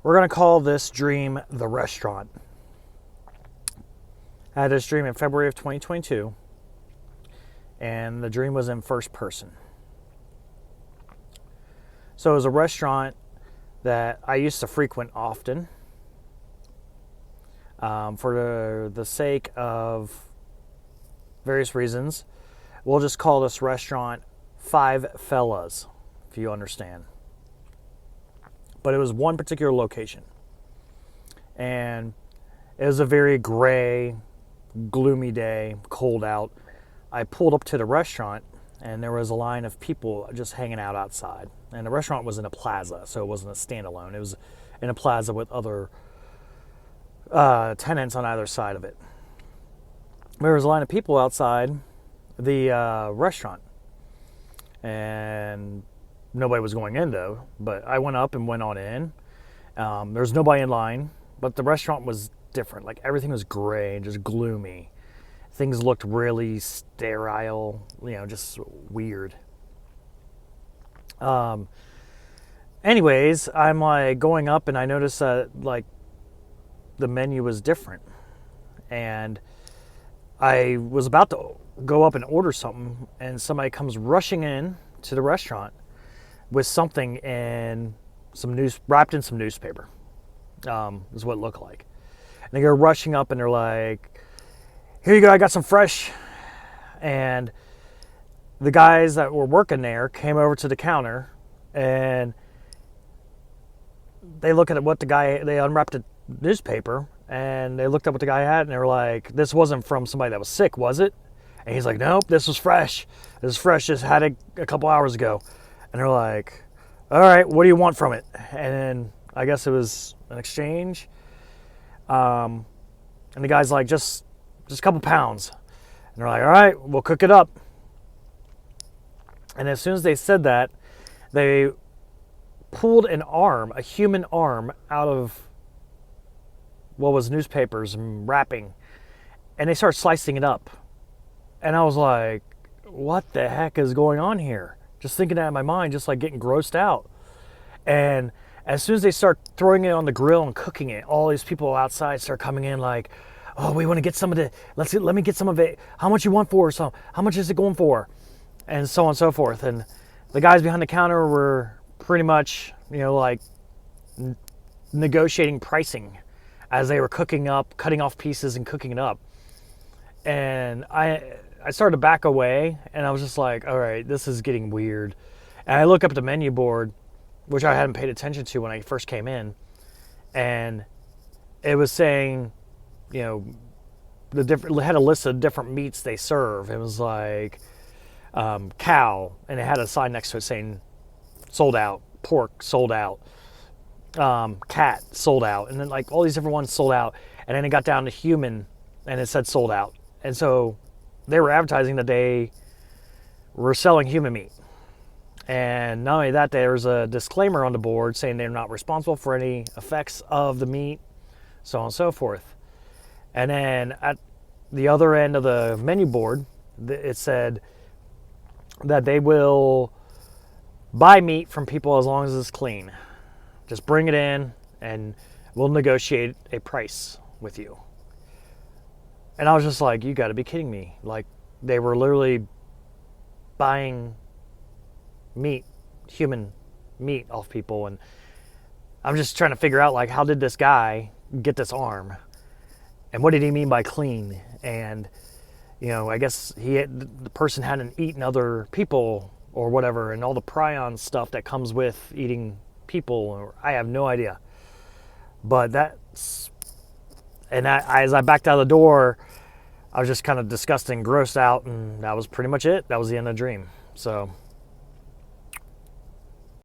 We're going to call this dream the restaurant. I had this dream in February of 2022, and the dream was in first person. So it was a restaurant that I used to frequent often for the sake of various reasons. We'll just call this restaurant Five Fellas, if you understand. But it was one particular location. And it was a very gray, gloomy day, cold out. I pulled up to the restaurant and there was a line of people just hanging out outside. And the restaurant was in a plaza, so it wasn't a standalone. It was in a plaza with other tenants on either side of it. There was a line of people outside the restaurant. And nobody was going in though, but I went up and went on in. There was nobody in line, but the restaurant was different. Like everything was gray and just gloomy. Things looked really sterile, just weird. Anyways, I'm like going up and I noticed that like the menu was different. And I was about to go up and order something and somebody comes rushing in to the restaurant with something in wrapped in some newspaper, is what it looked like. And they go rushing up and they're like, "Here you go, I got some fresh." And the guys that were working there came over to the counter and they look at what they unwrapped the newspaper and they looked up what the guy had and they were like, "This wasn't from somebody that was sick, was it?" And he's like, "Nope, this was fresh. This is fresh, just had it a couple hours ago." And they're like, "All right, what do you want from it?" And then I guess it was an exchange. And the guy's like, just a couple pounds. And they're like, "All right, we'll cook it up." And as soon as they said that, they pulled a human arm, out of what was newspapers and wrapping. And they started slicing it up. And I was like, what the heck is going on here? Just thinking that in my mind, just like getting grossed out. And as soon as they start throwing it on the grill and cooking it, all these people outside start coming in like, "Oh, we want to get some of it. Let me get some of it. How much you want for it? So how much is it going for?" And so on and so forth. And the guys behind the counter were pretty much, like negotiating pricing as they were cutting off pieces and cooking it up. And I started to back away and I was just like, all right, this is getting weird. And I look up at the menu board, which I hadn't paid attention to when I first came in, and it was saying, it had a list of different meats they serve. It was like cow, and it had a sign next to it saying sold out, pork sold out, cat sold out, and then like all these different ones sold out. And then it got down to human and it said sold out. And so they were advertising that they were selling human meat. And not only that, there's a disclaimer on the board saying they're not responsible for any effects of the meat, so on and so forth. And then at the other end of the menu board, it said that they will buy meat from people as long as it's clean. Just bring it in and we'll negotiate a price with you. And I was just like, you got to be kidding me. Like, they were literally buying meat, human meat off people. And I'm just trying to figure out, like, how did this guy get this arm? And what did he mean by clean? And, I guess the person hadn't eaten other people or whatever, and all the prion stuff that comes with eating people. Or I have no idea. But as I backed out of the door, I was just kind of disgusted and grossed out, and that was pretty much it. That was the end of the dream. So